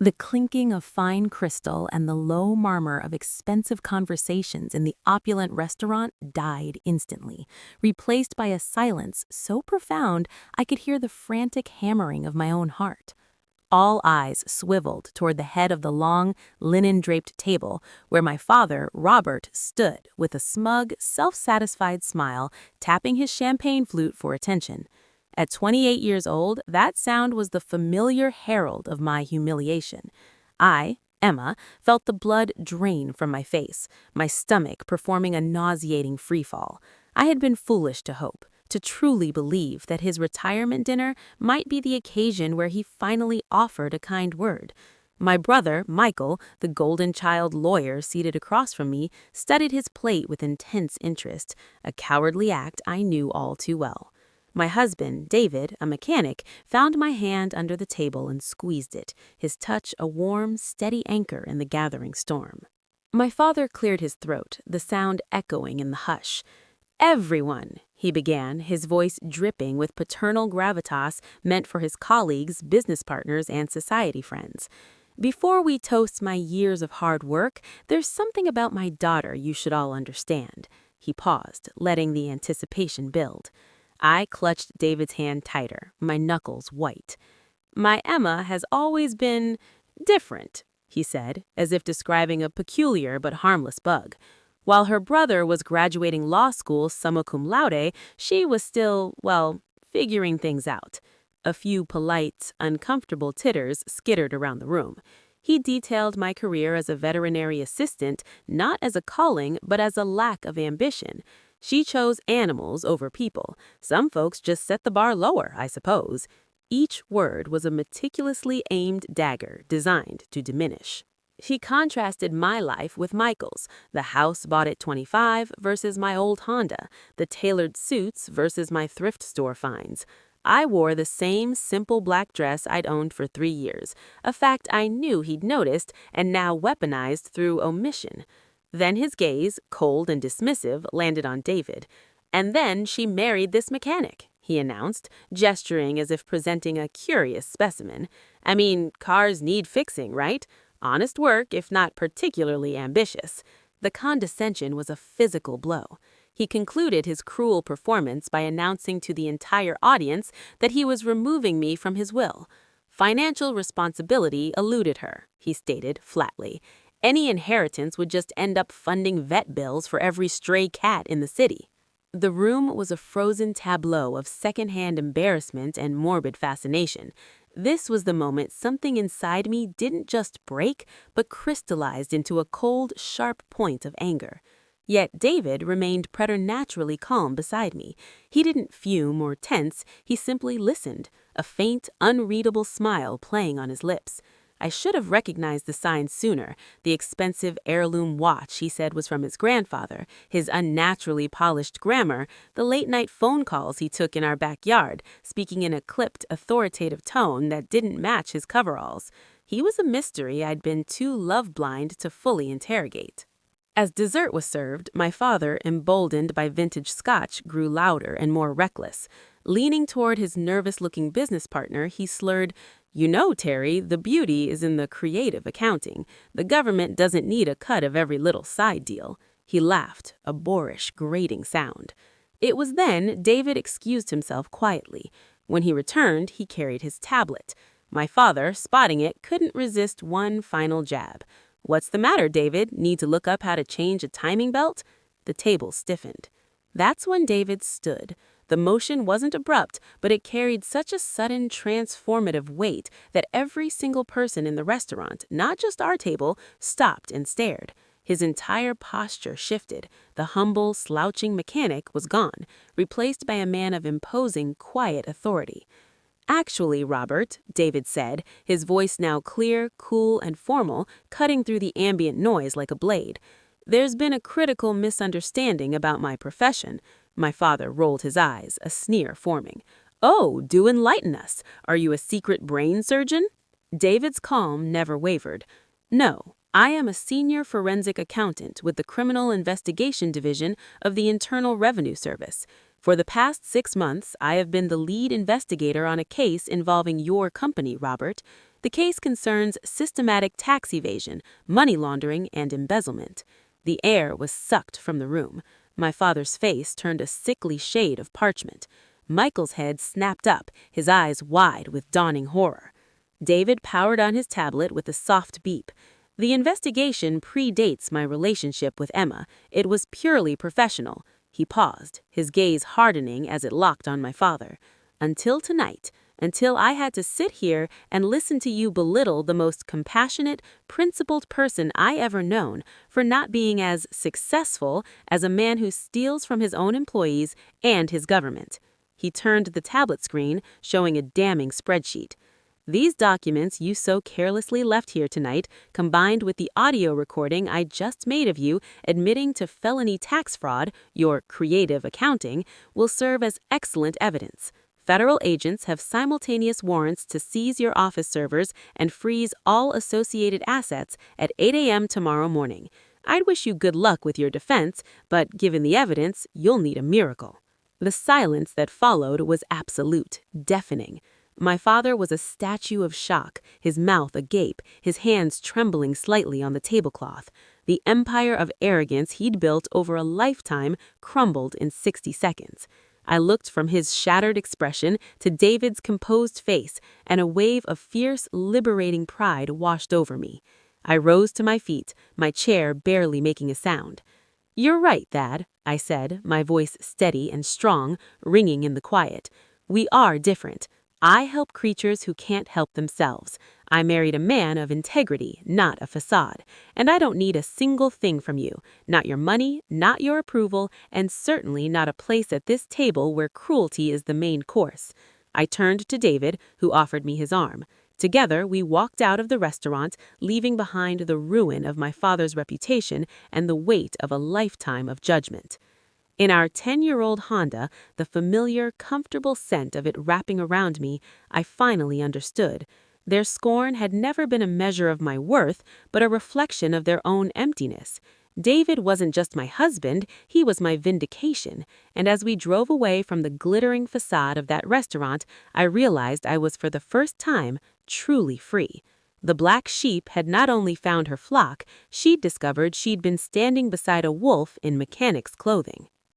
The clinking of fine crystal and the low murmur of expensive conversations in the opulent restaurant died instantly, replaced by a silence so profound I could hear the frantic hammering of my own heart. All eyes swiveled toward the head of the long, linen-draped table where my father, Robert, stood with a smug, self-satisfied smile, tapping his champagne flute for attention. At 28 years old, that sound was the familiar herald of my humiliation. I, Emma, felt the blood drain from my face, my stomach performing a nauseating freefall. I had been foolish to hope, to truly believe that his retirement dinner might be the occasion where he finally offered a kind word. My brother, Michael, the golden child lawyer seated across from me, studied his plate with intense interest, a cowardly act I knew all too well. My husband, David, a mechanic, found my hand under the table and squeezed it, his touch a warm, steady anchor in the gathering storm. My father cleared his throat, the sound echoing in the hush. "Everyone," he began, his voice dripping with paternal gravitas meant for his colleagues, business partners, and society friends. "Before we toast my years of hard work, there's something about my daughter you should all understand." He paused, letting the anticipation build. I clutched David's hand tighter, my knuckles white. "My Emma has always been different," he said, as if describing a peculiar but harmless bug. "While her brother was graduating law school summa cum laude, she was still, well, figuring things out." A few polite, uncomfortable titters skittered around the room. He detailed my career as a veterinary assistant not as a calling but as a lack of ambition. She chose animals over people. Some folks just set the bar lower, I suppose. Each word was a meticulously aimed dagger designed to diminish. He contrasted my life with Michael's, the house bought at 25 versus my old Honda, the tailored suits versus my thrift store finds. I wore the same simple black dress I'd owned for 3 years, a fact I knew he'd noticed and now weaponized through omission. Then his gaze, cold and dismissive, landed on David. "And then she married this mechanic," he announced, gesturing as if presenting a curious specimen. "I mean, cars need fixing, right? Honest work, if not particularly ambitious." The condescension was a physical blow. He concluded his cruel performance by announcing to the entire audience that he was removing me from his will. "Financial responsibility eluded her," he stated flatly. "Any inheritance would just end up funding vet bills for every stray cat in the city." The room was a frozen tableau of secondhand embarrassment and morbid fascination. This was the moment something inside me didn't just break, but crystallized into a cold, sharp point of anger. Yet David remained preternaturally calm beside me. He didn't fume or tense, he simply listened, a faint, unreadable smile playing on his lips. I should have recognized the signs sooner. The expensive heirloom watch he said was from his grandfather, his unnaturally polished grammar, the late-night phone calls he took in our backyard, speaking in a clipped, authoritative tone that didn't match his coveralls. He was a mystery I'd been too love-blind to fully interrogate. As dessert was served, my father, emboldened by vintage scotch, grew louder and more reckless. Leaning toward his nervous-looking business partner, he slurred, "You know, Terry, the beauty is in the creative accounting. The government doesn't need a cut of every little side deal." He laughed, a boorish, grating sound. It was then David excused himself quietly. When he returned, he carried his tablet. My father, spotting it, couldn't resist one final jab. "What's the matter, David? Need to look up how to change a timing belt?" The table stiffened. That's when David stood. The motion wasn't abrupt, but it carried such a sudden, transformative weight that every single person in the restaurant, not just our table, stopped and stared. His entire posture shifted. The humble, slouching mechanic was gone, replaced by a man of imposing, quiet authority. "Actually, Robert," David said, his voice now clear, cool, and formal, cutting through the ambient noise like a blade, "there's been a critical misunderstanding about my profession." My father rolled his eyes, a sneer forming. "Oh, do enlighten us. Are you a secret brain surgeon?" David's calm never wavered. "No, I am a senior forensic accountant with the Criminal Investigation Division of the Internal Revenue Service. For the past 6 months, I have been the lead investigator on a case involving your company, Robert." The The case concerns systematic tax evasion, money laundering, and embezzlement. The air was sucked from the room. My father's face turned a sickly shade of parchment. Michael's head snapped up, his eyes wide with dawning horror. David powered on his tablet with a soft beep. The investigation predates my relationship with Emma. It was purely professional. He paused, his gaze hardening as it locked on my father. Until tonight, until I had to sit here and listen to you belittle the most compassionate, principled person I ever known for not being as successful as a man who steals from his own employees and his government. He turned the tablet screen, showing a damning spreadsheet. These documents you so carelessly left here tonight, combined with the audio recording I just made of you admitting to felony tax fraud, your creative accounting, will serve as excellent evidence. Federal agents have simultaneous warrants to seize your office servers and freeze all associated assets at 8 a.m. tomorrow morning. I'd wish you good luck with your defense, but given the evidence, you'll need a miracle. The silence that followed was absolute, deafening. My father was a statue of shock, his mouth agape, his hands trembling slightly on the tablecloth. The empire of arrogance he'd built over a lifetime crumbled in 60 seconds. I looked from his shattered expression to David's composed face, and a wave of fierce, liberating pride washed over me. I rose to my feet, my chair barely making a sound. "You're right, Thad," I said, my voice steady and strong, ringing in the quiet. "We are different. I help creatures who can't help themselves. I married a man of integrity, not a facade. And I don't need a single thing from you. Not your money, not your approval, and certainly not a place at this table where cruelty is the main course." I turned to David, who offered me his arm. Together, we walked out of the restaurant, leaving behind the ruin of my father's reputation and the weight of a lifetime of judgment. In our 10-year-old Honda, the familiar, comfortable scent of it wrapping around me, I finally understood. Their scorn had never been a measure of my worth, but a reflection of their own emptiness. David wasn't just my husband, he was my vindication, and as we drove away from the glittering facade of that restaurant, I realized I was for the first time truly free. The black sheep had not only found her flock, she'd discovered she'd been standing beside a wolf in mechanic's clothing.